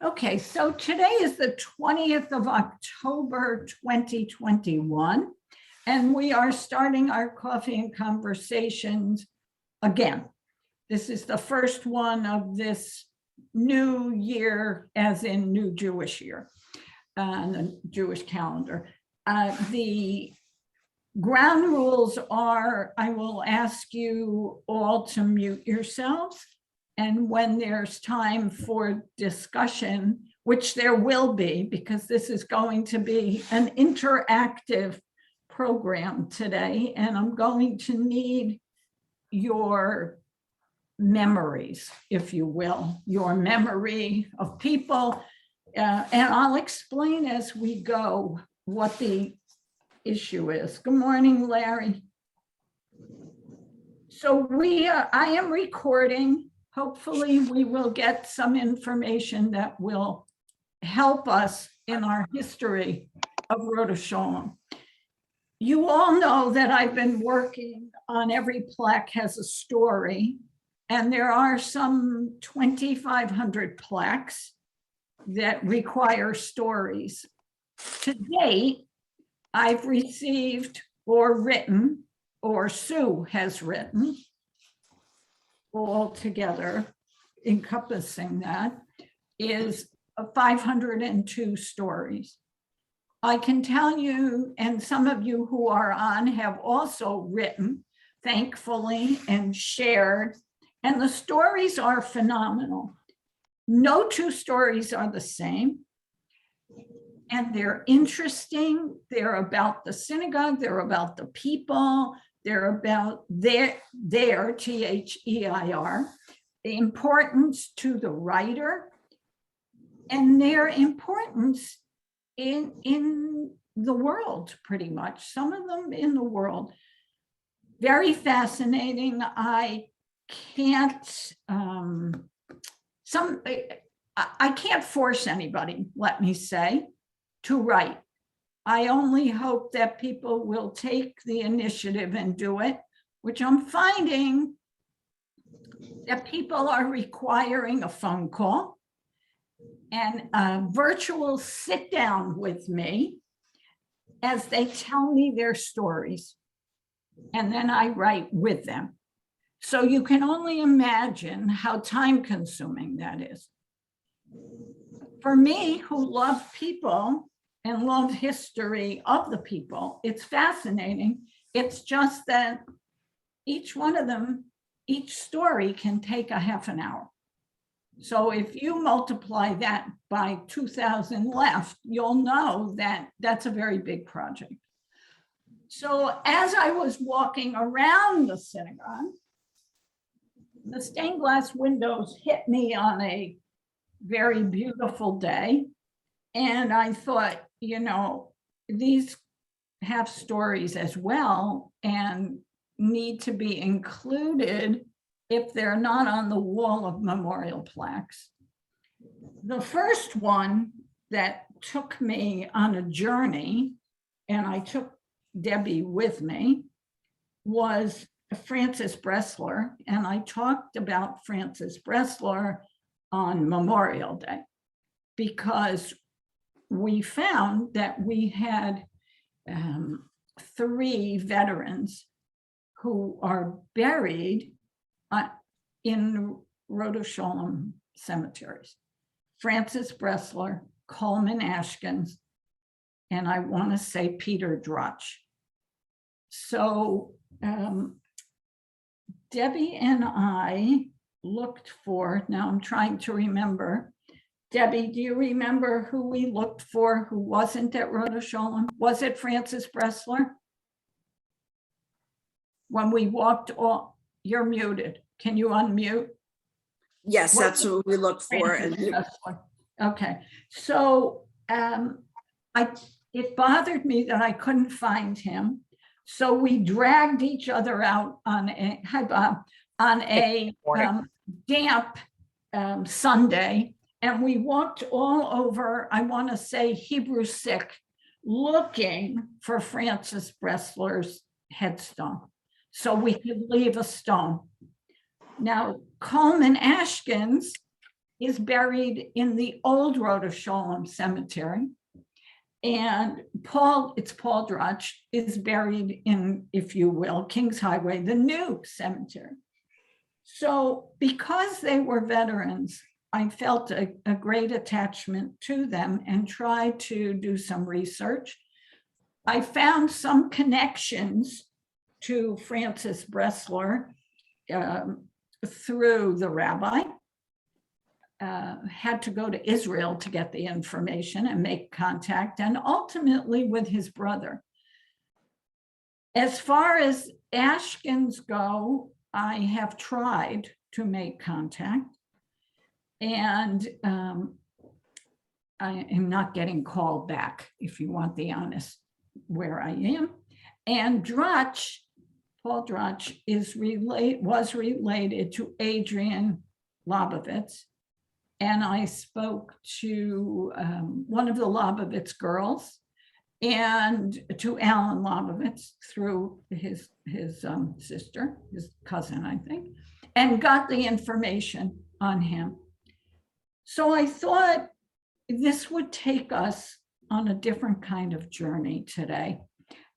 Okay, so today is the 20th of October, 2021, and we are starting our coffee and conversations again. This is the first one of this new year, as in new Jewish year, the Jewish calendar. The ground rules are, I will ask you all to mute yourselves. And when there's time for discussion, which there will be, because this is going to be an interactive program today, and I'm going to need your memories, if you will, your memory of people. And I'll explain as we go what the issue is. Good morning, Larry. So I am recording. Hopefully we will get some information that will help us in our history of Rodeph Sholom. You all know that I've been working on Every Plaque Has a Story, and there are some 2,500 plaques that require stories. To date, I've received or written, or Sue has written, all together, encompassing that, is 502 stories. I can tell you, and some of you who are on have also written, thankfully, and shared, and the stories are phenomenal. No two stories are the same, and they're interesting. They're about the synagogue, they're about the people, they're about their T-H-E-I-R, the importance to the writer, and their importance in the world, pretty much. Some of them in the world. Very fascinating. I can't force anybody, let me say, to write. I only hope that people will take the initiative and do it, which I'm finding that people are requiring a phone call and a virtual sit down with me as they tell me their stories. And then I write with them. So you can only imagine how time consuming that is. For me, who love people and love history of the people, it's fascinating. It's just that each one of them, each story can take a half an hour. So if you multiply that by 2,000 left, you'll know that that's a very big project. So as I was walking around the synagogue, the stained glass windows hit me on a very beautiful day. And I thought, you know, these have stories as well and need to be included if they're not on the wall of memorial plaques. The first one that took me on a journey, and I took Debbie with me, was Francis Bressler. And I talked about Francis Bressler on Memorial Day because we found that we had 3 veterans who are buried in Rodeph Sholom cemeteries. Francis Bressler, Coleman Ashkins, and I want to say Peter Drotch. So Debbie and I looked for, now I'm trying to remember. Debbie, do you remember who we looked for who wasn't at Rodeph Sholom? Was it Francis Bressler? When we walked all, you're muted. Can you unmute? Yes, that's who we look for. Okay, so it bothered me that I couldn't find him. So we dragged each other out on a, hi Bob, on a damp Sunday, and we walked all over, I want to say Hebrew Sick, looking for Francis Bressler's headstone so we could leave a stone. Now, Coleman Ashkins is buried in the old Rodeph Sholom cemetery. And Paul Drutch is buried in, if you will, Kings Highway, the new cemetery. So because they were veterans, I felt a great attachment to them and tried to do some research. I found some connections to Francis Bressler through the rabbi. Had to go to Israel to get the information and make contact, and ultimately with his brother. As far as Ashkins go, I have tried to make contact, and I am not getting called back, if you want the honest where I am. And Drutch, Paul Drutch, was related to Adrian Lobovitz. And I spoke to one of the Lobovitz girls and to Alan Lobovitz through his sister, his cousin, I think, and got the information on him. So I thought this would take us on a different kind of journey today.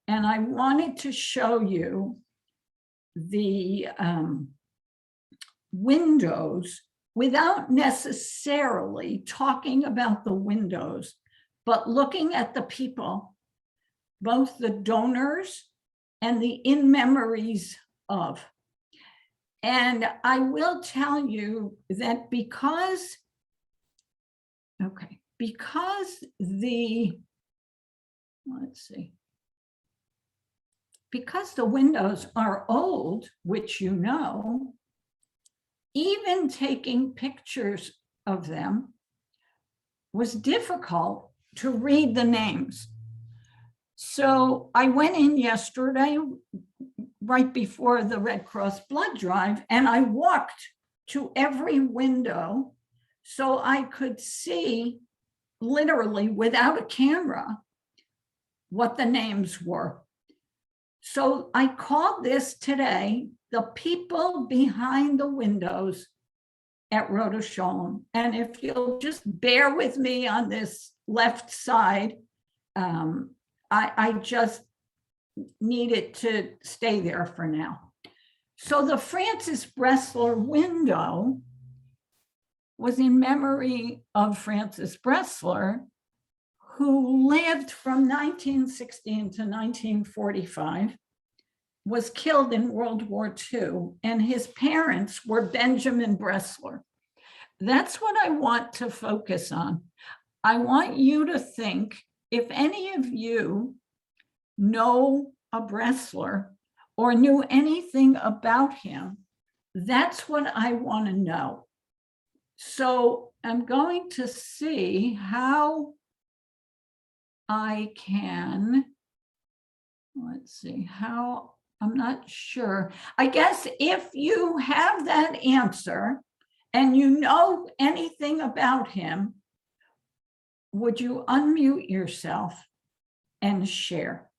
And I wanted to show you the windows without necessarily talking about the windows, but looking at the people, both the donors and the in memories of. And I will tell you that because the windows are old, which you know, even taking pictures of them was difficult to read the names. So I went in yesterday, right before the Red Cross blood drive, and I walked to every window so I could see, literally without a camera, what the names were. So I called this today, the people behind the windows at Rodeph Sholom. And if you'll just bear with me on this left side, I just needed to stay there for now. So the Francis Bressler window was in memory of Francis Bressler, who lived from 1916 to 1945, was killed in World War II, and his parents were Benjamin Bressler. That's what I want to focus on. I want you to think, if any of you know a Bressler or knew anything about him, that's what I want to know. So I'm going to see how I can, let's see, how, I'm not sure. I guess if you have that answer and you know anything about him, would you unmute yourself and share?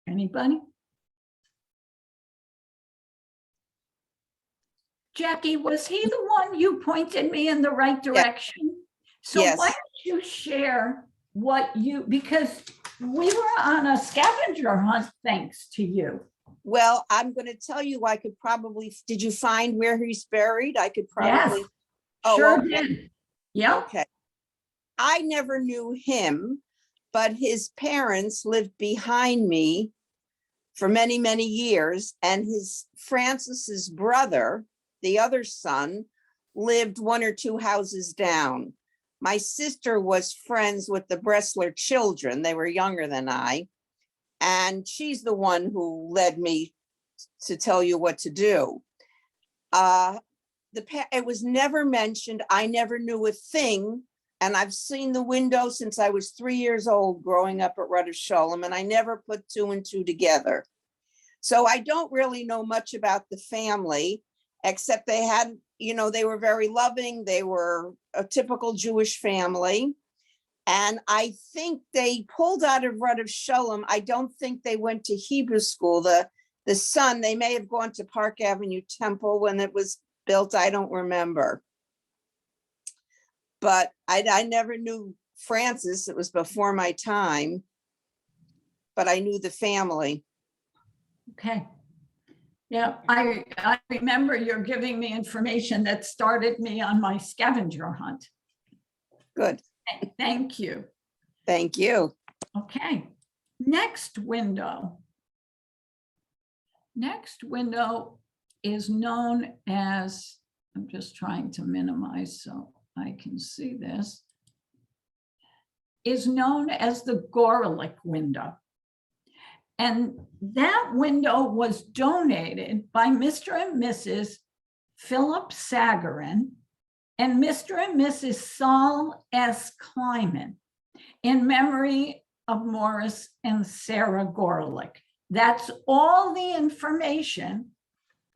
Anybody? Jackie, was he the one you pointed me in the right direction? So Yes. why don't you share what you, because we were on a scavenger hunt thanks to you. Well, I'm going to tell you, I could probably, did you find where he's buried? I could probably. Yes, Oh, sure okay. did. Yeah. Okay. I never knew him, but his parents lived behind me for many, many years. And Francis's brother, the other son, lived one or two houses down. My sister was friends with the Bressler children. They were younger than I. And she's the one who led me to tell you what to do. It was never mentioned. I never knew a thing. And I've seen the window since I was 3 years old growing up at Rodeph Sholom, and I never put two and two together. So I don't really know much about the family, except they had, they were very loving. They were a typical Jewish family. And I think they pulled out of Rodeph Sholom. I don't think they went to Hebrew school. The the son, they may have gone to Park Avenue Temple when it was built. I don't remember. But I never knew Francis. It was before my time. But I knew the family. Okay. Yeah, I remember you're giving me information that started me on my scavenger hunt. Good. Thank you. Thank you. Okay, next window. Next window is known as, I'm just trying to minimize so I can see this, is known as the Gorelick window. And that window was donated by Mr. and Mrs. Philip Sagarin and Mr. and Mrs. Saul S. Kleiman in memory of Morris and Sarah Gorelick. That's all the information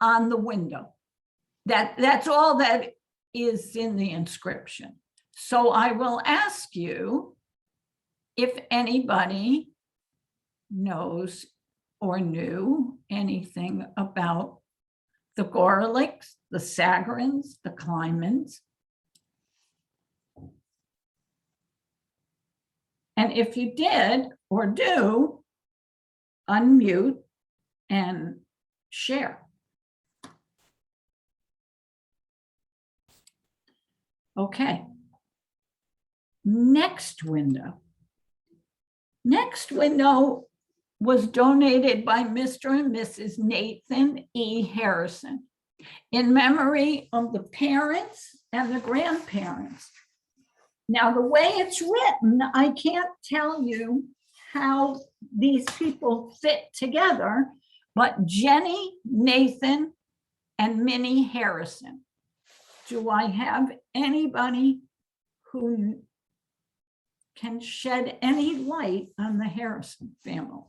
on the window. That's all that is in the inscription. So I will ask you if anybody knows or knew anything about the Gorelicks, the Sagarins, the Kleinmans. And if you did or do, unmute and share. Okay. Next window. Next window was donated by Mr. and Mrs. Nathan E. Harrison in memory of the parents and the grandparents. Now, the way it's written, I can't tell you how these people fit together, but Jenny, Nathan, and Minnie Harrison. Do I have anybody who can shed any light on the Harrison family?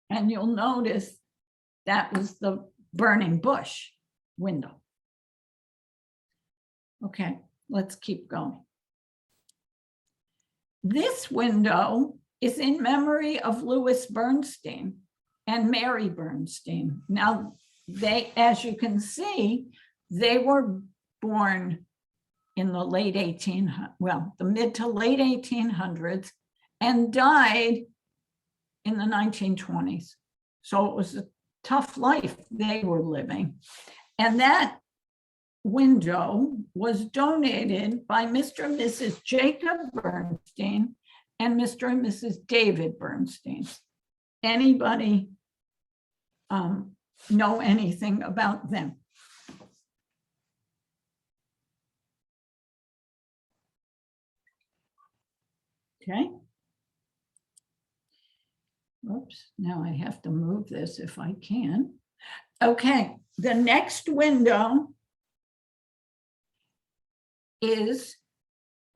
And you'll notice that was the burning bush window. Okay, let's keep going. This window is in memory of Louis Bernstein and Mary Bernstein. Now, they, as you can see, they were born in the late the mid to late 1800s and died in the 1920s. So it was a tough life they were living. And that window was donated by Mr. and Mrs. Jacob Bernstein and Mr. and Mrs. David Bernstein. Anybody know anything about them? Okay. Oops, now I have to move this if I can. Okay, the next window is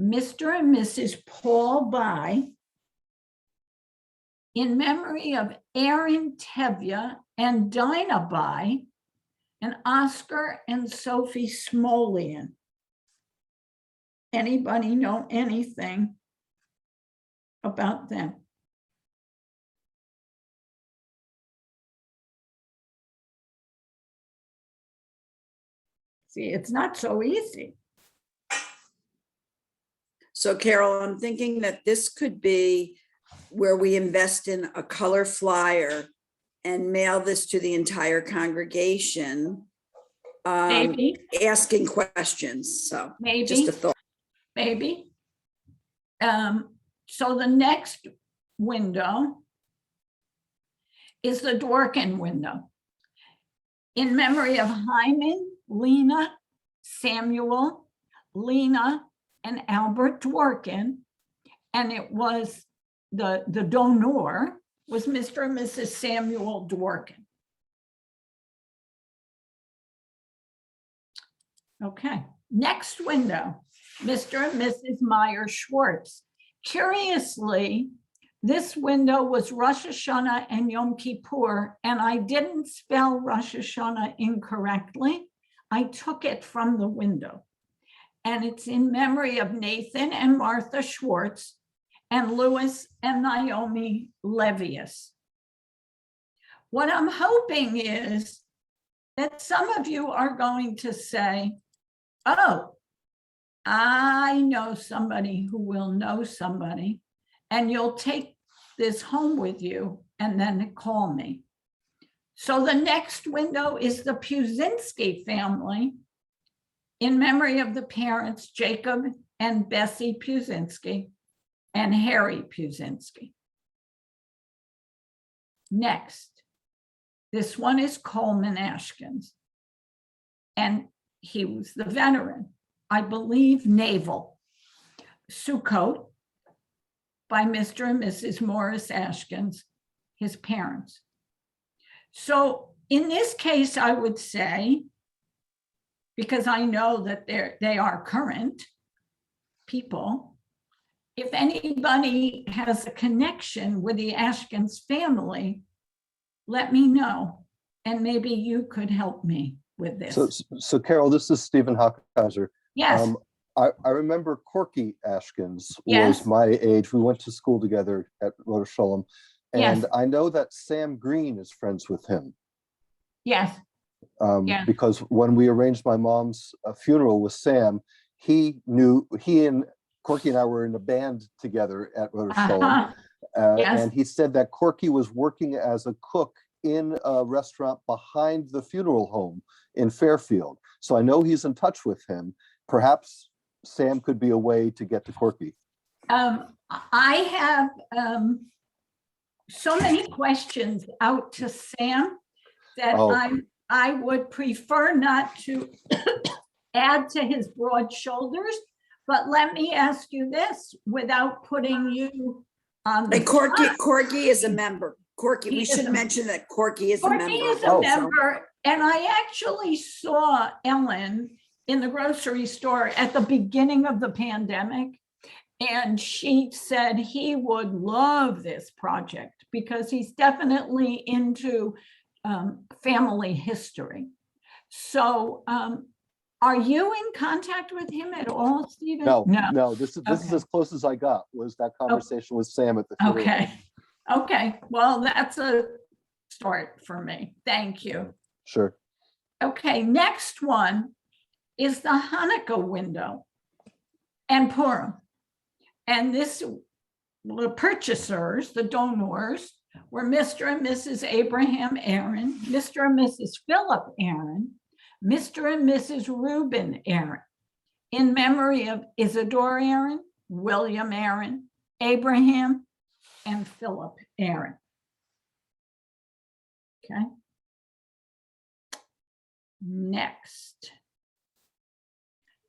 Mr. and Mrs. Paul By in memory of Aaron Tevye and Dinah By and Oscar and Sophie Smolian. Anybody know anything about them? See, it's not so easy. So Carol, I'm thinking that this could be where we invest in a color flyer and mail this to the entire congregation, Maybe, asking questions. So maybe, just a thought. maybe. So the next window is the Dworkin window in memory of Hyman, Lena, Samuel, Lena, and Albert Dworkin. And it was the donor was Mr. and Mrs. Samuel Dworkin. Okay, next window, Mr. and Mrs. Meyer Schwartz. Curiously, this window was Rosh Hashanah and Yom Kippur, and I didn't spell Rosh Hashanah incorrectly. I took it from the window. And it's in memory of Nathan and Martha Schwartz and Louis and Naomi Levius. What I'm hoping is that some of you are going to say, oh, I know somebody who will know somebody, and you'll take this home with you and then call me. So the next window is the Puzinski family in memory of the parents, Jacob and Bessie Puzinski and Harry Puzinski. Next, this one is Coleman Ashkins, and he was the veteran, I believe, naval. Sukkot by Mr. and Mrs. Morris Ashkins, his parents. So in this case, I would say, because I know that they are current people, if anybody has a connection with the Ashkins family, let me know, and maybe you could help me with this. So Carol, this is Stephen Hockhauser. Yes. I remember Corky Ashkins Yes. was my age. We went to school together at Rodeph Sholom. And Yes. I know that Sam Green is friends with him. Yes. Yeah. Because when we arranged my mom's funeral with Sam, he and Corky and I were in a band together at Rodeph Sholom. Yes. And he said that Corky was working as a cook in a restaurant behind the funeral home in Fairfield. So I know he's in touch with him. Perhaps Sam could be a way to get to Corky. I have so many questions out to Sam that I would prefer not to add to his broad shoulders. But let me ask you this without putting you on the And Corky is a member. Corky, we should mention that Corky is a member. Corky is a member, and I actually saw Ellen in the grocery store at the beginning of the pandemic, and she said he would love this project because he's definitely into family history. So are you in contact with him at all, Stephen? No, this is as close as I got, was that conversation with Sam at the funeral. Okay, well, that's a start for me. Thank you. Sure. Okay, next one is the Hanukkah window and Purim. And the purchasers, the donors, were Mr. and Mrs. Abraham Aaron, Mr. and Mrs. Philip Aaron, Mr. and Mrs. Reuben Aaron, in memory of Isidore Aaron, William Aaron, Abraham, and Philip Aaron. Okay. Next.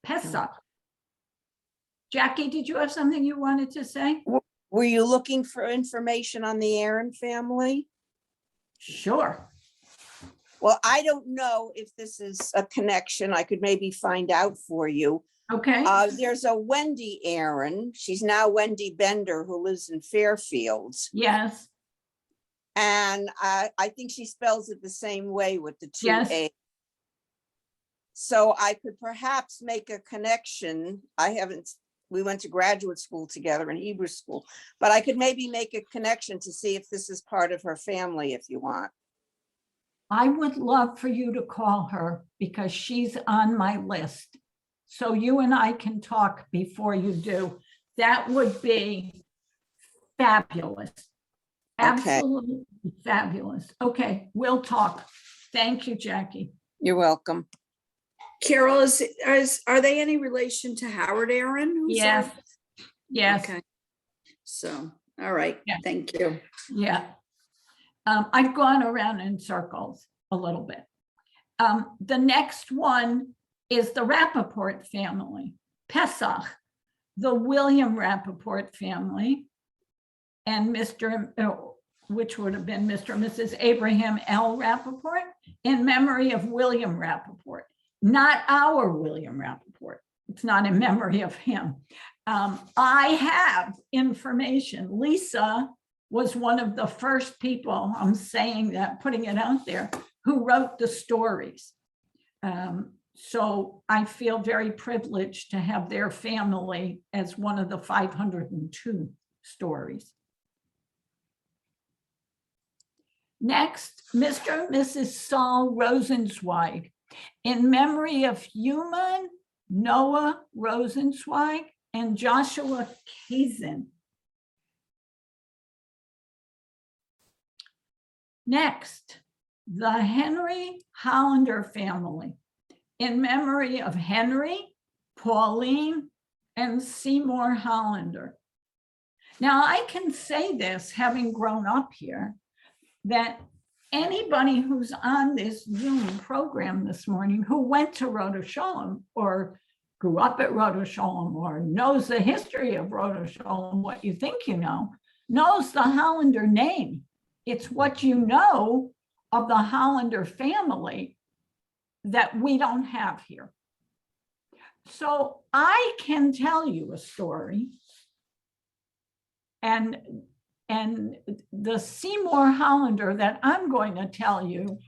Pesach. Jackie, did you have something you wanted to say? Were you looking for information on the Aaron family? Sure. Well, I don't know if this is a connection. I could maybe find out for you. Okay. There's a Wendy Aaron. She's now Wendy Bender, who lives in Fairfield. Yes. And I think she spells it the same way with the two Yes. A. So I could perhaps make a connection. We went to graduate school together in Hebrew school, but I could maybe make a connection to see if this is part of her family, if you want. I would love for you to call her because she's on my list. So you and I can talk before you do. That would be fabulous. Absolutely fabulous. Okay, we'll talk. Thank you, Jackie. You're welcome. Carol, are they any relation to Howard Aaron? who's Yes. our- Yes. Okay. So, all right, Yeah. thank you. Yeah. I've gone around in circles a little bit. The next one is the Rappaport family, Pesach, the William Rappaport family, and which would have been Mr. and Mrs. Abraham L. Rappaport, in memory of William Rappaport, not our William Rappaport. It's not in memory of him. I have information. Lisa was one of the first people, I'm saying that, putting it out there, who wrote the stories. So I feel very privileged to have their family as one of the 502 stories. Next, Mr. and Mrs. Saul Rosenzweig, in memory of Human Noah Rosenzweig and Joshua Kazin. Next, the Henry Hollander family, in memory of Henry, Pauline, and Seymour Hollander. Now, I can say this, having grown up here, that anybody who's on this Zoom program this morning who went to Rodeph Sholom or grew up at Rodeph Sholom or knows the history of Rodeph Sholom, what you think you know, knows the Hollander name. It's what you know of the Hollander family that we don't have here. So I can tell you a story, and the Seymour Hollander that I'm going to tell you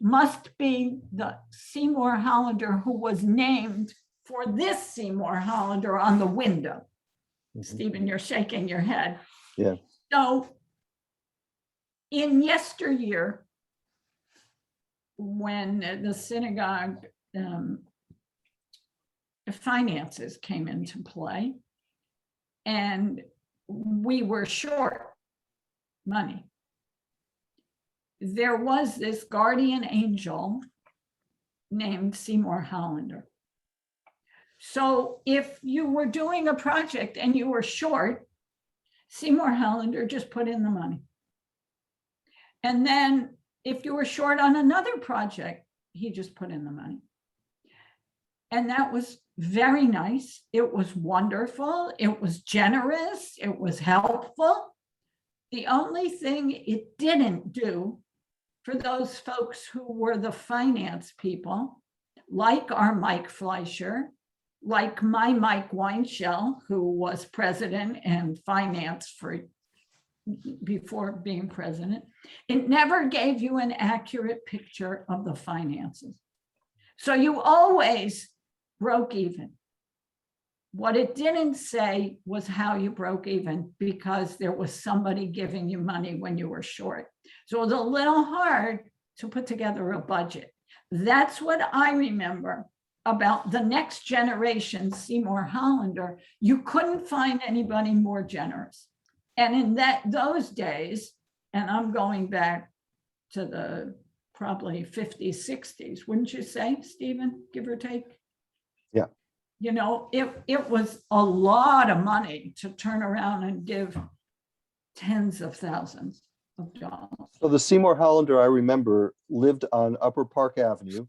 must be the Seymour Hollander who was named for this Seymour Hollander on the window. Stephen, you're shaking your head. Yeah. So in yesteryear, when the synagogue finances came into play and we were short money, there was this guardian angel named Seymour Hollander. So if you were doing a project and you were short, Seymour Hollander just put in the money. And then if you were short on another project, he just put in the money. And that was very nice. It was wonderful. It was generous. It was helpful. The only thing it didn't do for those folks who were the finance people, like our Mike Fleischer, like my Mike Weinshell, who was president and finance for before being president, it never gave you an accurate picture of the finances. So you always broke even. What it didn't say was how you broke even, because there was somebody giving you money when you were short. So it was a little hard to put together a budget. That's what I remember about the next generation, Seymour Hollander. You couldn't find anybody more generous. And in those days, and I'm going back to the probably 50s, 60s, wouldn't you say, Stephen, give or take? Yeah. You know, it was a lot of money to turn around and give tens of thousands of dollars. So the Seymour Hollander, I remember, lived on Upper Park Avenue.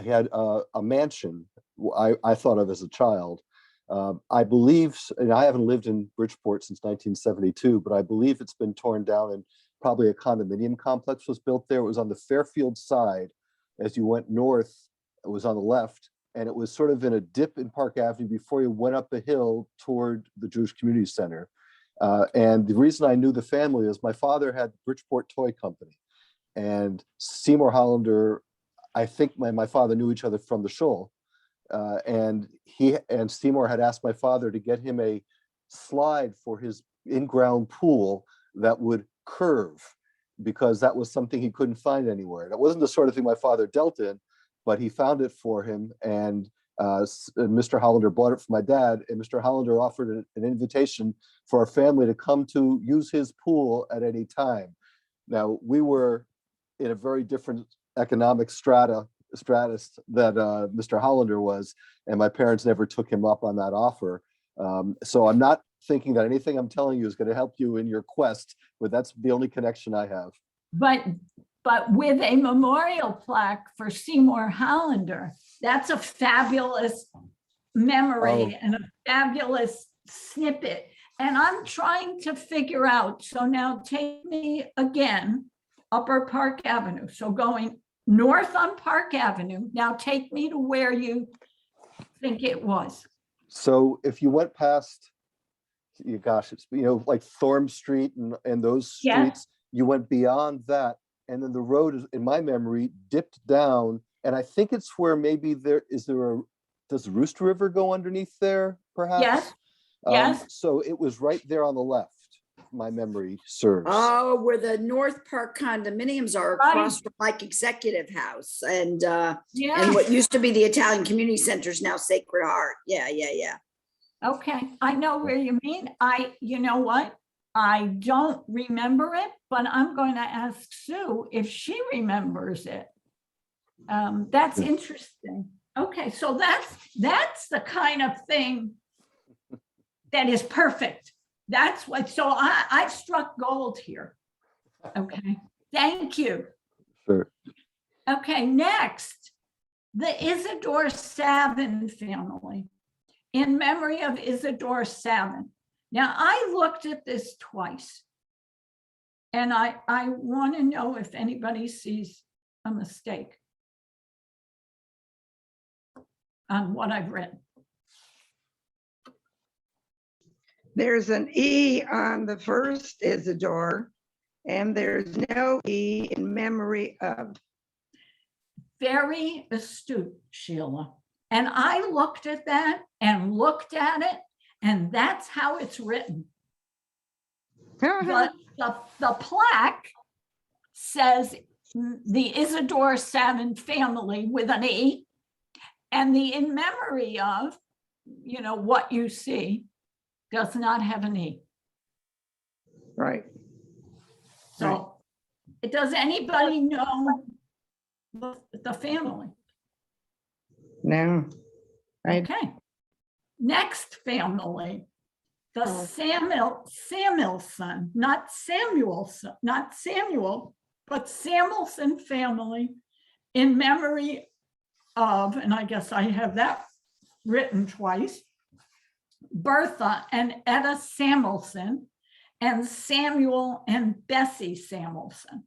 He had a mansion I thought of as a child. I believe, and I haven't lived in Bridgeport since 1972, but I believe it's been torn down and probably a condominium complex was built there. It was on the Fairfield side. As you went north, it was on the left, and it was sort of in a dip in Park Avenue before you went up a hill toward the Jewish Community Center. And the reason I knew the family is my father had Bridgeport Toy Company, and Seymour Hollander, I think my father knew each other from the shul. And he and Seymour had asked my father to get him a slide for his in-ground pool that would curve, because that was something he couldn't find anywhere. That wasn't the sort of thing my father dealt in, but he found it for him. And Mr. Hollander bought it for my dad, and Mr. Hollander offered an invitation for our family to come to use his pool at any time. Now, we were in a very different economic stratus that Mr. Hollander was, and my parents never took him up on that offer. So I'm not thinking that anything I'm telling you is going to help you in your quest, but that's the only connection I have. But with a memorial plaque for Seymour Hollander, that's a fabulous memory and a fabulous snippet. And I'm trying to figure out, so now take me again, Upper Park Avenue. So going north on Park Avenue, now take me to where you think it was. So if you went past, gosh, it's, like Thorne Street and those streets, you went beyond that. And then the road is, in my memory, dipped down. And I think it's where maybe does the Rooster River go underneath there, perhaps? Yes. Yes. So it was right there on the left. my memory serves. Oh, where the North Park condominiums are across from like Executive House and Yeah, what used to be the Italian Community Center is now Sacred Heart. Yeah, yeah, yeah. okay, I know where you mean. You know what? I don't remember it, but I'm going to ask Sue if she remembers it. That's Yes. interesting. Okay, so that's the kind of thing that is perfect. That's what, so I struck gold here. Okay, thank you. Sure. Okay, next, the Isidore Savin family, in memory of Isidore Savin. Now, I looked at this twice, and I want to know if anybody sees a mistake on what I've written. There's an E on the first Isidore, and there's no E in memory of. Very astute, Sheila. And I looked at that and looked at it, and that's how it's written. The plaque says the Isidore Savin family with an E, and the in memory of, you know, what you see does not have an E. Right. So does anybody know the family? No. I, Okay. Next family, the Samuelson, not Samuelson, not Samuel, but Samuelson family in memory of, and I guess I have that written twice, Bertha and Etta Samuelson and Samuel and Bessie Samuelson.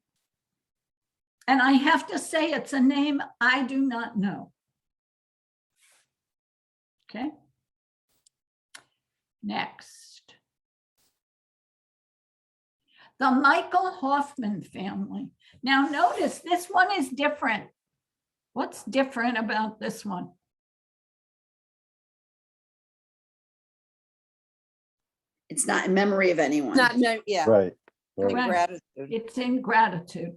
And I have to say it's a name I do not know. Okay. Next. The Michael Hoffman family. Now notice this one is different. What's different about this one? It's not in memory of anyone. Not, no, yeah. Right. in Right. Gratitude. It's in gratitude,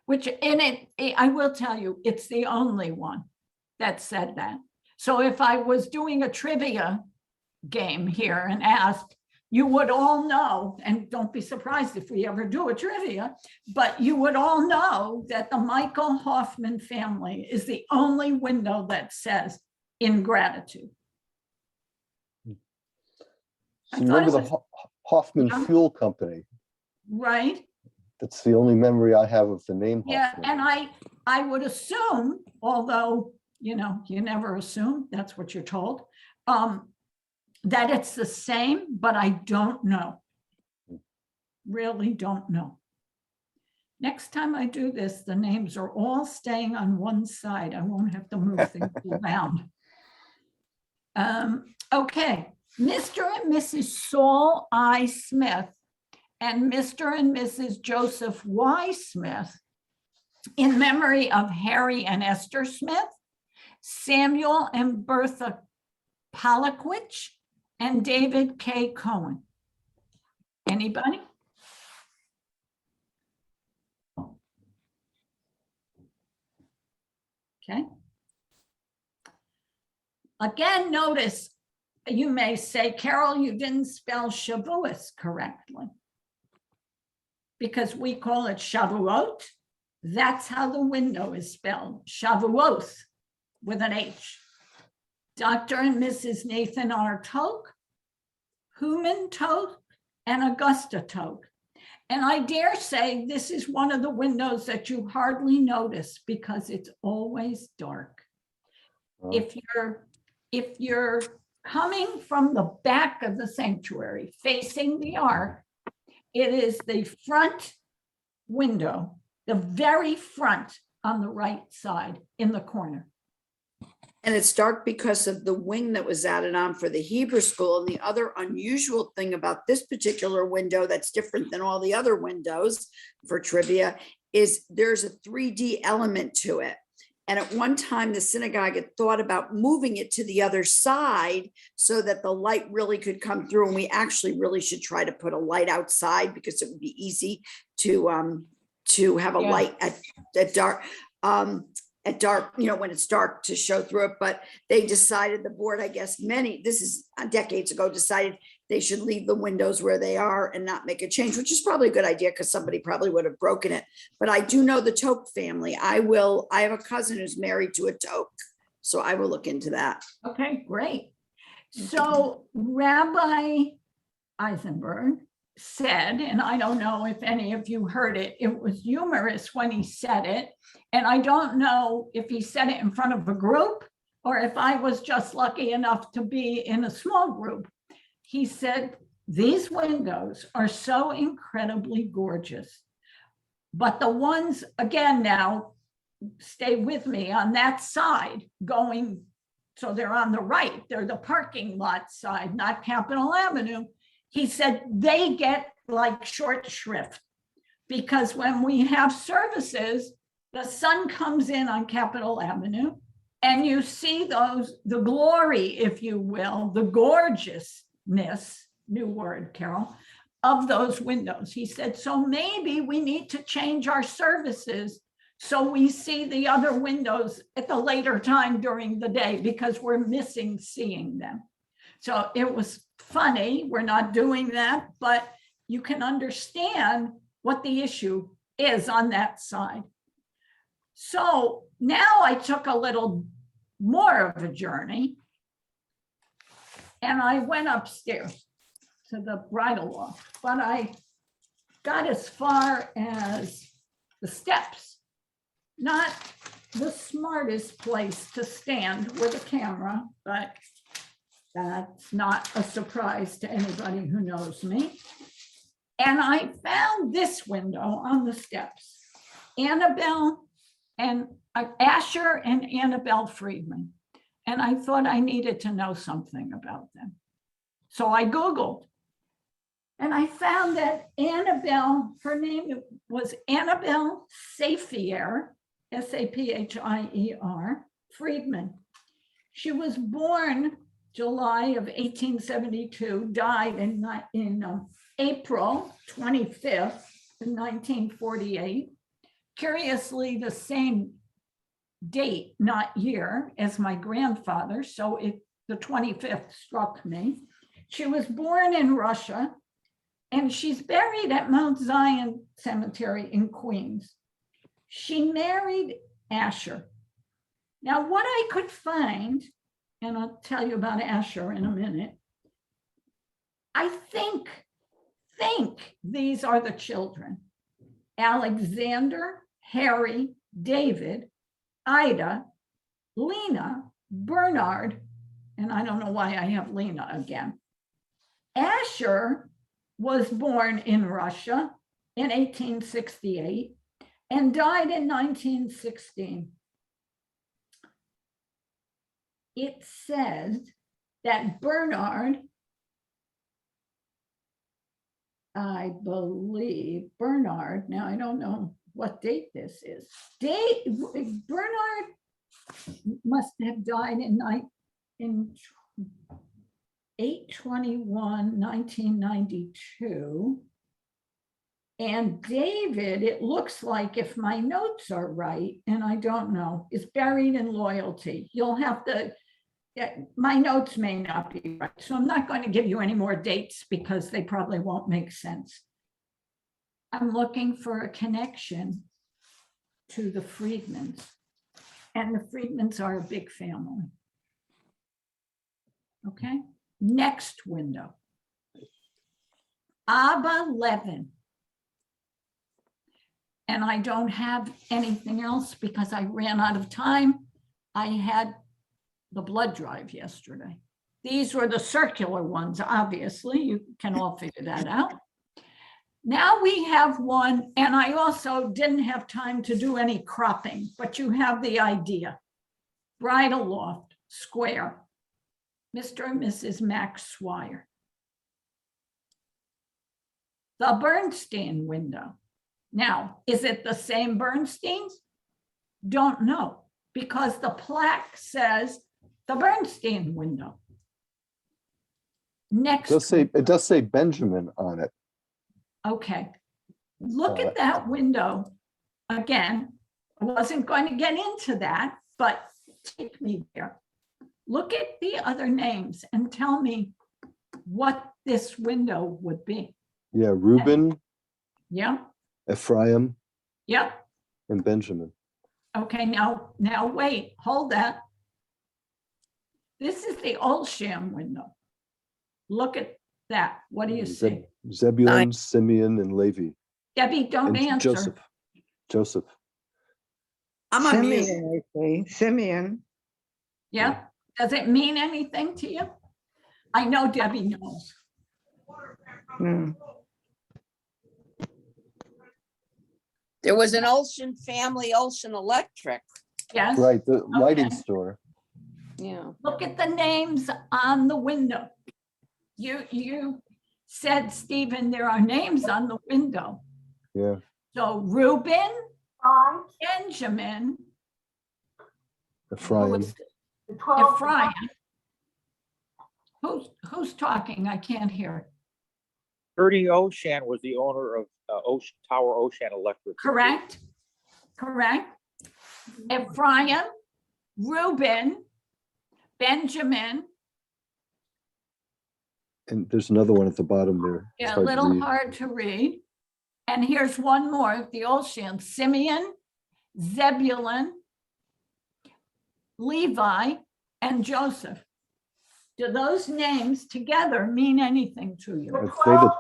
which in it, I will tell you, it's the only one that said that. So if I was doing a trivia game here and asked, you would all know, and don't be surprised if we ever do a trivia, but you would all know that the Michael Hoffman family is the only window that says in gratitude. I So thought remember it the was- Hoffman Yeah. Fuel Company? Right? That's the only memory I have of the name Yeah, Hoffman. and I would assume, although, you know, you never assume, that's what you're told, that it's the same, but I don't know. Really don't know. Next time I do this, the names are all staying on one side. I won't have to move things around. Okay, Mr. and Mrs. Saul I. Smith and Mr. and Mrs. Joseph Y. Smith in memory of Harry and Esther Smith, Samuel and Bertha Palakwich, and David K. Cohen. Anybody? Okay. Again, notice, you may say, Carol, you didn't spell Shavuos correctly. Because we call it Shavuot. That's how the window is spelled, Shavuos with an H. Dr. and Mrs. Nathan R. Toke, Human Toke, and Augusta Toke. And I dare say this is one of the windows that you hardly notice because it's always dark. Oh. If you're coming from the back of the sanctuary facing the ark, it is the front window, the very front on the right side in the corner. And it's dark because of the wing that was added on for the Hebrew school. And the other unusual thing about this particular window that's different than all the other windows for trivia is there's a 3D element to it. And at one time, the synagogue had thought about moving it to the other side so that the light really could come through. And we actually really should try to put a light outside because it would be easy to have a Yeah. light at dark, when it's dark, to show through it. But they decided, the board, I guess, this is decades ago, decided they should leave the windows where they are and not make a change, which is probably a good idea because somebody probably would have broken it. But I do know the Toke family. I have a cousin who's married to a Toke, so I will look into that. Okay, great. So Rabbi Eisenberg said, and I don't know if any of you heard it, it was humorous when he said it. And I don't know if he said it in front of a group or if I was just lucky enough to be in a small group. He said, these windows are so incredibly gorgeous, but the ones, again, now stay with me, on that side going, so they're on the right, they're the parking lot side, not Capitol Avenue. He said they get like short shrift because when we have services, the sun comes in on Capitol Avenue and you see the glory, if you will, the gorgeousness, new word, Carol, of those windows. He said, so maybe we need to change our services so we see the other windows at the later time during the day because we're missing seeing them. So it was funny. We're not doing that, but you can understand what the issue is on that side. So now I took a little more of a journey and I went upstairs to the bridal loft, but I got as far as the steps. Not the smartest place to stand with a camera, but that's not a surprise to anybody who knows me. And I found this window on the steps. Annabelle and Asher and Annabelle Friedman. And I thought I needed to know something about them. So I Googled and I found that Annabelle, her name was Annabelle Saphier, S-A-P-H-I-E-R, Friedman. She was born July of 1872, died in April 25th, 1948. Curiously, the same date, not year, as my grandfather, so the 25th struck me. She was born in Russia, and she's buried at Mount Zion Cemetery in Queens. She married Asher. Now, what I could find, and I'll tell you about Asher in a minute, I think these are the children. Alexander, Harry, David, Ida, Lena, Bernard, and I don't know why I have Lena again. Asher was born in Russia in 1868 and died in 1916. It says that Bernard, I believe Bernard, now I don't know what date this is. Bernard must have died in 8/21/1992. And David, it looks like, if my notes are right, and I don't know, is buried in Loyalty. You'll have to, my notes may not be right. So I'm not going to give you any more dates because they probably won't make sense. I'm looking for a connection to the Friedmans. And the Friedmans are a big family. Okay, next window. Abba Levin. And I don't have anything else because I ran out of time. I had the blood drive yesterday. These were the circular ones, obviously. You can all figure that out. Now we have one, and I also didn't have time to do any cropping, but you have the idea. Bridal loft, square, Mr. and Mrs. Max Swire. The Bernstein window. Now, is it the same Bernsteins? Don't know. because the plaque says the Bernstein window. Next, It does say Benjamin on it. okay. Look at that window. Again, I wasn't going to get into that, but take me there. Look at the other names and tell me what this window would be. Yeah, Reuben, Yeah, Ephraim, yeah. and Benjamin. Okay, now wait, hold that. This is the old sham window. Look at that. What do you see? Zebulun, Simeon, and Levi. Debbie, don't And answer. Joseph. I'm on mute. Simeon, I see. Simeon. Yeah, does it mean anything to you? I know Debbie knows. No. There was an Olsen family, Olsen Electric. Yes, Right, the lighting Okay. store. Yeah. look at the names on the window. You said, Stephen, there are names on the window. Yeah. So Reuben, Benjamin, Ephraim. Ephraim. Who's talking? I can't hear. Ernie Oshan was the owner of Tower Oshan Electric. Correct? Correct? Ephraim, Reuben, Benjamin, And there's another one at the bottom there. It's yeah, a hard to little read. hard to read. And here's one more, the Olshan, Simeon, Zebulun, Levi, and Joseph. Do those names together mean anything to you? Are they the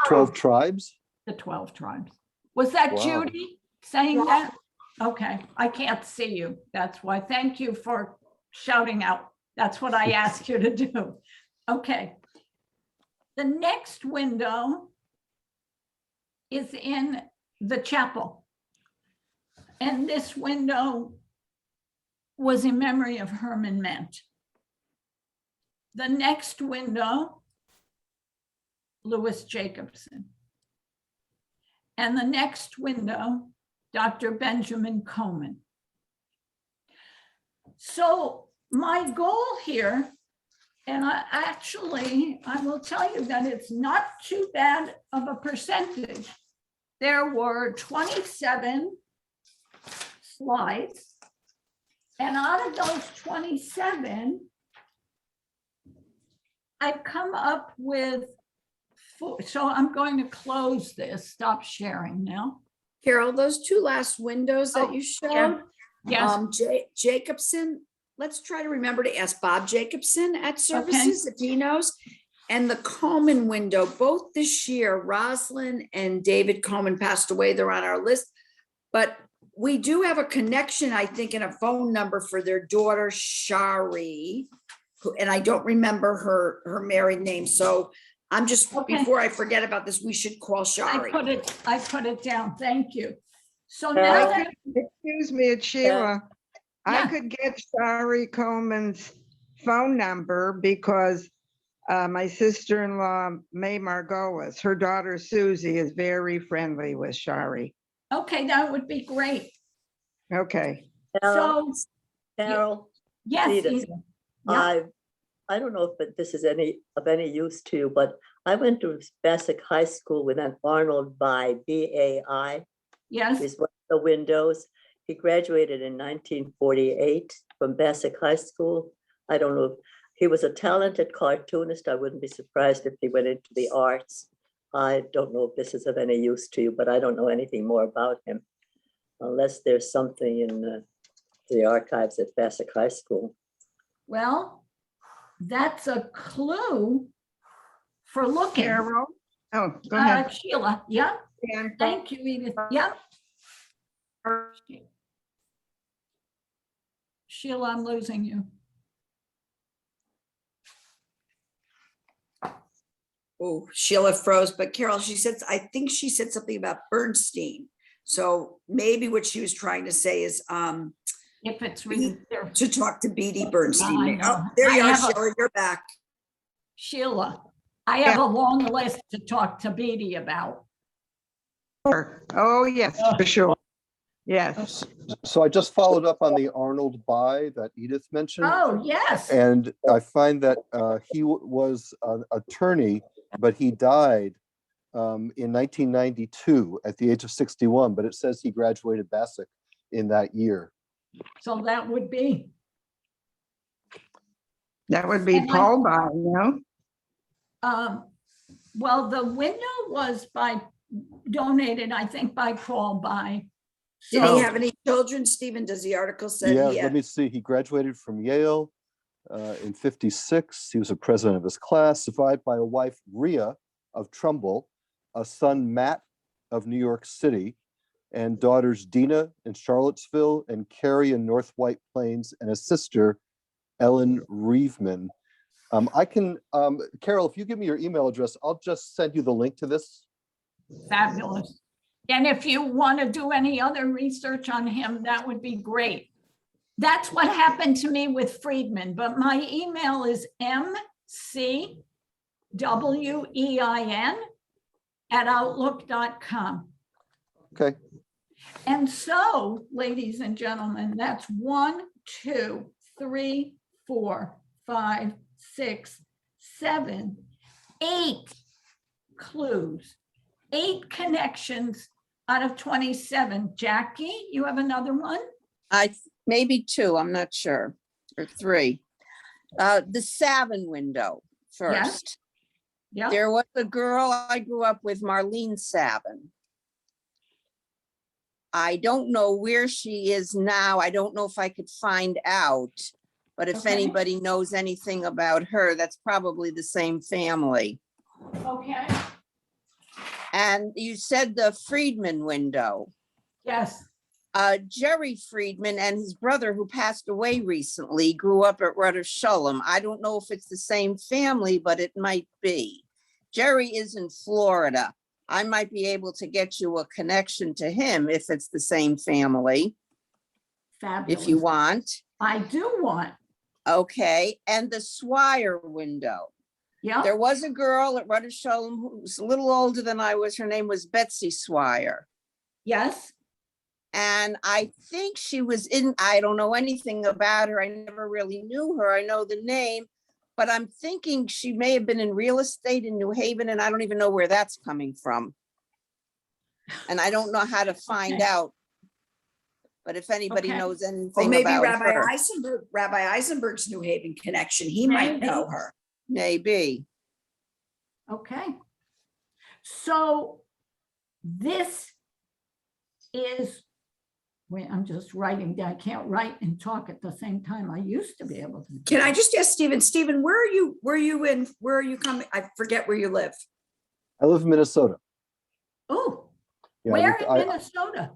12 tribes? The 12 tribes. Was that Wow. Judy saying that? Okay, I can't see you. That's why. Thank you for shouting out. That's what I asked you to do. Okay. The next window is in the chapel. And this window was in memory of Herman Ment. The next window, Louis Jacobson. And the next window, Dr. Benjamin Coleman. So my goal here, and I will tell you that it's not too bad of a percentage. There were 27 slides. And out of those 27, I've come up with four. So I'm going to close this, stop sharing now. Carol, those two last windows that Oh, you yeah. showed, Yes, Jacobson, let's try to remember to ask Bob Jacobson at services if he knows. And the Coleman window, both this year, Rosalind and David Coleman passed away. They're on our list. But we do have a connection, I think, and a phone number for their daughter, Shari, and I don't remember her married name. So I'm just, Okay. before I forget about this, we should call I Shari. put it down. Thank you. So I now that, could- Excuse me, it's Sheila. I Yeah. could get Shari Coleman's phone number because my sister-in-law, May Margolis, her daughter Susie is very friendly with Shari. okay, that would be great. Okay. So, Carol, yes, Edith, Edith. Yeah, I don't know if this is of any use to you, but I went to Bassick High School with an Arnold Bai, B-A-I, yes, is one of the windows. He graduated in 1948 from Bassick High School. I don't know if he was a talented cartoonist. I wouldn't be surprised if he went into the arts. I don't know if this is of any use to you, but I don't know anything more about him unless there's something in the archives at Bassick High School. well, that's a clue for looking. Carol? Oh, go ahead. Sheila, yeah, Dan. thank you, Edith, yeah. Sheila, I'm losing you. Oh, Sheila froze, but Carol, I think she said something about Bernstein. So maybe what she was trying to say is If it's really there. to talk to Beatty I Bernstein. know. Oh, there you I are, have a- Sheila, you're back. Sheila, I have a long list to talk to Beatty about. Oh, yes, for sure. Yes. So I just followed up on the Arnold By that Edith mentioned. Oh, yes. And I find that he was an attorney, but he died in 1992 at the age of 61, but it says he graduated Bassick in that year. So that would be, That would be And I- Paul By, no? well, the window was donated, I think, by Paul By. Did So- he have any children, Stephen? Does the article say Yeah, he let had? me see. He graduated from Yale in 56. He was a president of his class, survived by a wife, Rhea of Trumbull, a son, Matt of New York City, and daughters Dina in Charlottesville and Carrie in North White Plains, and a sister, Ellen Reevman. I can, Carol, if you give me your email address, I'll just send you the link to this. Fabulous. And if you want to do any other research on him, that would be great. That's what happened to me with Friedman, but my email is mcwein@outlook.com. Okay. And so, ladies and gentlemen, that's 1, 2, 3, 4, 5, 6, 7, 8 clues, 8 connections out of 27. Jackie, you have another one? Maybe 2, I'm not sure, or 3. The Savin window first. Yeah. There was a girl I grew up with, Marlene Savin. I don't know where she is now. I don't know if I could find out, but if Okay. anybody knows anything about her, that's probably the same family. Okay. And you said the Friedman window. Yes. Jerry Friedman and his brother, who passed away recently, grew up at Rodeph Sholom. I don't know if it's the same family, but it might be. Jerry is in Florida. I might be able to get you a connection to him if it's the same family, Fabulous. if you want. I do want. Okay, and the Swire window. Yeah. There was a girl at Rodeph Sholom who was a little older than I was. Her name was Betsy Swire. Yes. And I think she was I don't know anything about her. I never really knew her. I know the name, but I'm thinking she may have been in real estate in New Haven, and I don't even know where that's coming from. And I don't know how to find Okay. out. But if anybody Okay. knows anything Well, maybe about her, Rabbi Eisenberg's New Haven connection, he might Maybe. know her. maybe. Okay. So this is, wait, I'm just writing down. I can't write and talk at the same time. I used to be able to. do Can I that. just ask Stephen, where are you coming? I forget where you live. I live in Minnesota. Oh, Yeah, where in I- Minnesota?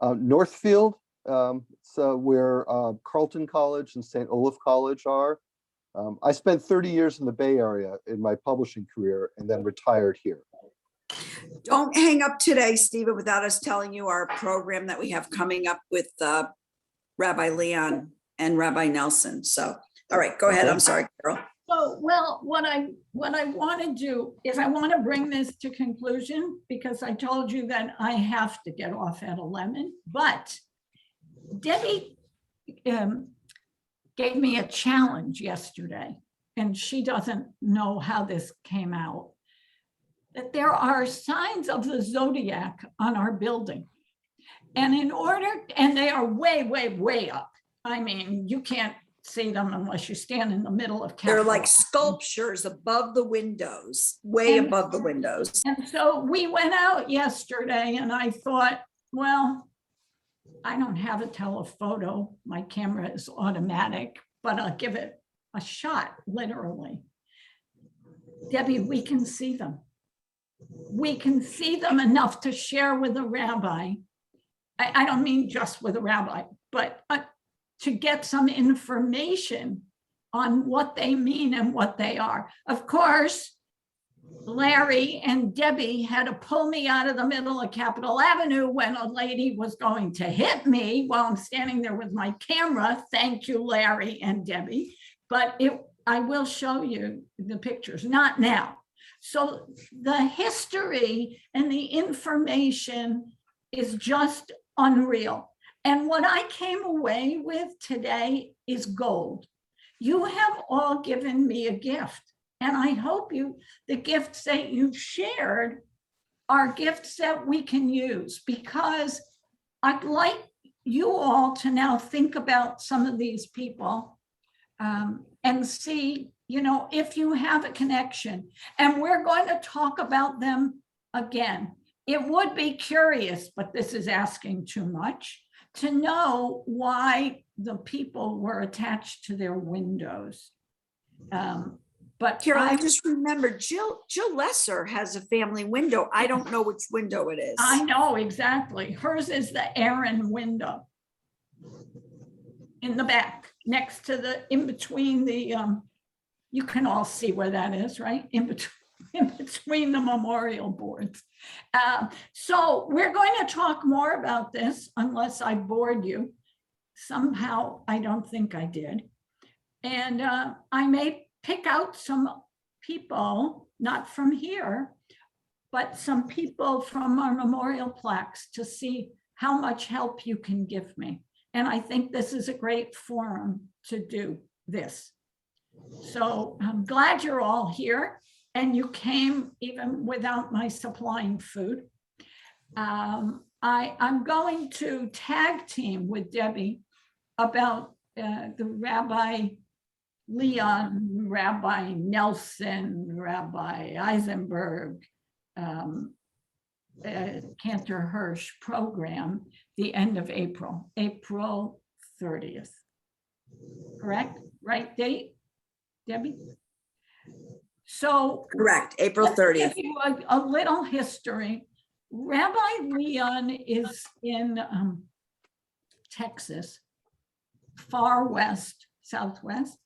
Northfield, so where Carleton College and St. Olaf College are. I spent 30 years in the Bay Area in my publishing career and then retired here. Don't hang up today, Stephen, without us telling you our program that we have coming up with Rabbi Leon and Rabbi Nelson. So, all right, go ahead. Okay. I'm sorry, Carol. So, well, what I want to do is I want to bring this to conclusion because I told you that I have to get off at 11, but Debbie gave me a challenge yesterday, and she doesn't know how this came out, that there are signs of the zodiac on our building. And and they are way, way, way up. I mean, you can't see them unless you stand in the middle of They're Capitol. like sculptures above the windows, way And- above the windows. And so we went out yesterday and I thought, well, I don't have a telephoto. My camera is automatic, but I'll give it a shot, literally. Debbie, we can see them. We can see them enough to share with a rabbi. I don't mean just with a rabbi, but to get some information on what they mean and what they are. Of course, Larry and Debbie had to pull me out of the middle of Capitol Avenue when a lady was going to hit me while I'm standing there with my camera. Thank you, Larry and Debbie. But I will show you the pictures, not now. So the history and the information is just unreal. And what I came away with today is gold. You have all given me a gift. And I hope the gifts that you've shared are gifts that we can use, because I'd like you all to now think about some of these people and see, if you have a connection. And we're going to talk about them again. It would be curious, but this is asking too much, to know why the people were attached to their windows. But Carol, I just remembered Jill Lesser has a family window. I don't know which window it is. I know exactly. Hers is the Aaron window in the back, next to in between the, you can all see where that is, right? In between the memorial boards. So we're going to talk more about this, unless I bored you. Somehow, I don't think I did. And I may pick out some people, not from here, but some people from our memorial plaques to see how much help you can give me. And I think this is a great forum to do this. So I'm glad you're all here, and you came even without my supplying food. I'm going to tag team with Debbie about the Rabbi Leon, Rabbi Nelson, Rabbi Eisenberg, Cantor Hirsch program, the end of April 30th. Correct? Right date, Debbie? So Correct, April let's 30th. give you a little history. Rabbi Leon is in Texas, far west, southwest,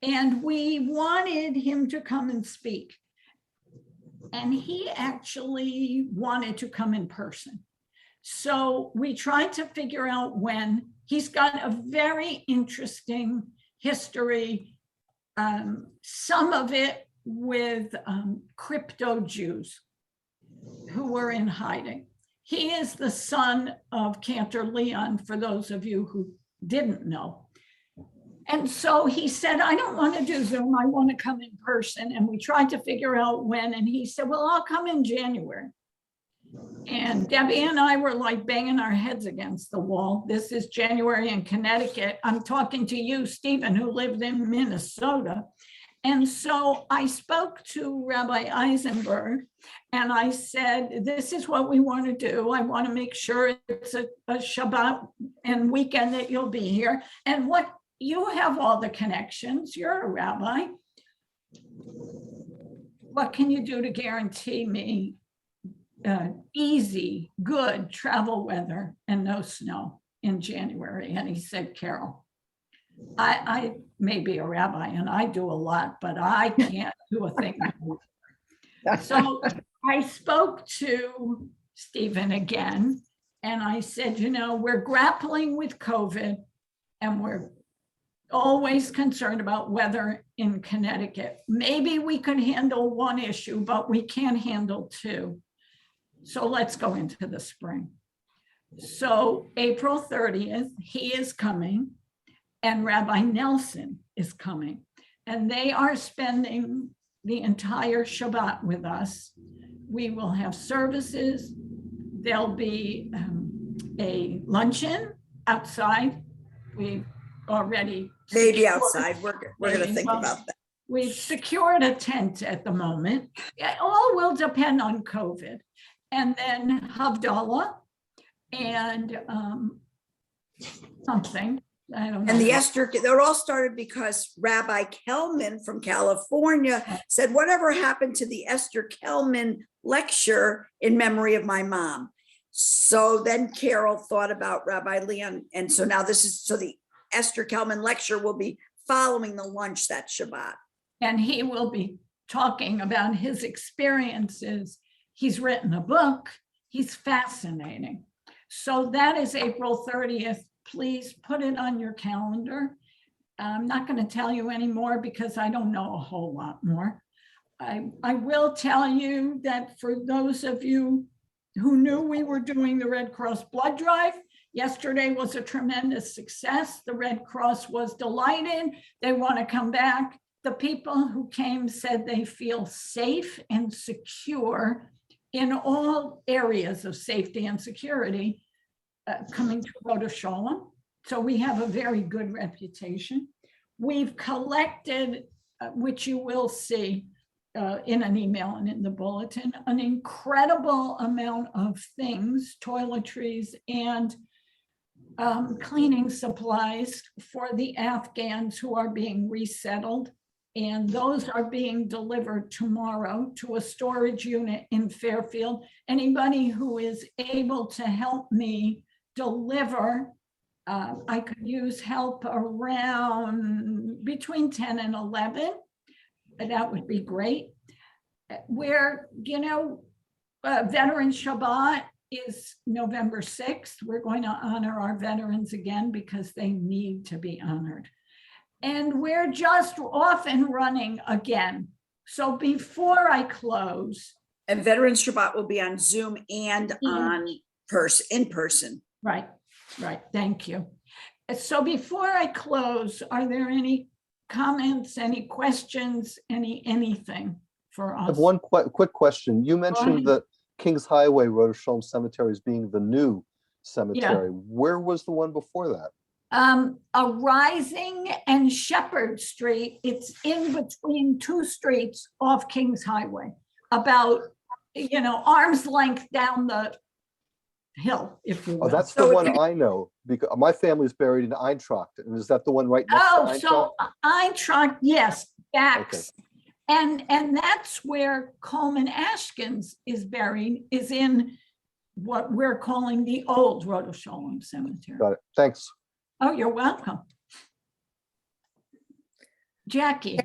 and we wanted him to come and speak. And he actually wanted to come in person. So we tried to figure out when. He's got a very interesting history, some of it with crypto Jews who were in hiding. He is the son of Cantor Leon, for those of you who didn't know. And so he said, I don't want to do Zoom, I want to come in person. And we tried to figure out when, and he said, well, I'll come in January. And Debbie and I were like banging our heads against the wall. This is January in Connecticut. I'm talking to you, Stephen, who lived in Minnesota. And so I spoke to Rabbi Eisenberg, and I said, this is what we want to do. I want to make sure it's a Shabbat and weekend that you'll be here. And what you have all the connections, you're a rabbi. What can you do to guarantee me easy, good travel weather and no snow in January? And he said, Carol, I may be a rabbi and I do a lot, but I can't do a thing. So I spoke to Stephen again, and I said, we're grappling with COVID, and we're always concerned about weather in Connecticut. Maybe we could handle one issue, but we can't handle two. So let's go into the spring. So April 30th, he is coming, and Rabbi Nelson is coming, and they are spending the entire Shabbat with us. We will have services. There'll be a luncheon outside. We already Maybe outside. We're going to think about that. We've secured a tent at the moment. It all will depend on COVID. And then Havdalah and something. I don't know. And the Esther, they're all started because Rabbi Kelman from California said, whatever happened to the Esther Kelman lecture in memory of my mom? So then Carol thought about Rabbi Leon. And so now the Esther Kelman lecture will be following the lunch that Shabbat. And he will be talking about his experiences. He's written a book. He's fascinating. So that is April 30th. Please put it on your calendar. I'm not going to tell you anymore because I don't know a whole lot more. I will tell you that for those of you who knew we were doing the Red Cross blood drive, Yesterday was a tremendous success. The Red Cross was delighted. They want to come back. The people who came said they feel safe and secure in all areas of safety and security coming to Rodeph Sholom. So we have a very good reputation. We've collected, which you will see in an email and in the bulletin, an incredible amount of things, toiletries and cleaning supplies for the Afghans who are being resettled. And those are being delivered tomorrow to a storage unit in Fairfield. Anybody who is able to help me deliver, I could use help around between 10 and 11. That would be great. Where, Veteran Shabbat is November 6th. We're going to honor our veterans again because they need to be honored. And we're just off and running again. So before I close. And Veterans Shabbat will be on Zoom and on in person. Right. Thank you. So before I close, are there any comments, any questions, anything for us? I have one quick question. You mentioned that Kings Highway, Rodeph Sholom Cemetery is being the new cemetery. Where was the one before that? A Rising and Shepherd Street. It's in between two streets off Kings Highway, about, arm's length down the hill, if you will. Oh, that's the one I know, because my family's buried in Eintracht. And is that the one right next to Eintracht? So Eintracht, yes, Dax. Okay. And that's where Coleman Ashkins is buried, is in what we're calling the old Rodeph Sholom Cemetery. Got it. Thanks. Oh, you're welcome. Jackie.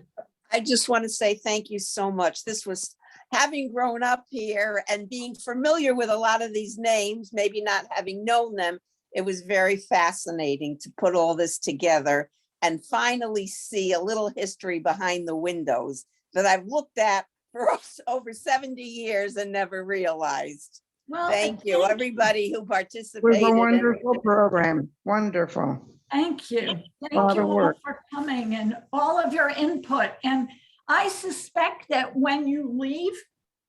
I just want to say thank you so much. This was, having grown up here and being familiar with a lot of these names, maybe not having known them, it was very fascinating to put all this together and finally see a little history behind the windows that I've looked at for over 70 years and never realized. Well, thank you, everybody who participated. It was a wonderful program. Wonderful. Thank you. Thank you all for coming and all of your input. And I suspect that when you leave,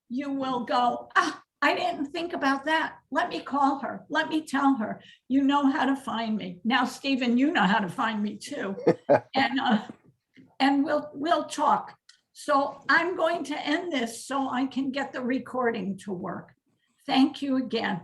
you will go, I didn't think about that. Let me call her. Let me tell her. You know how to find me. Now, Stephen, you know how to find me too. And we'll talk. So I'm going to end this so I can get the recording to work. Thank you again.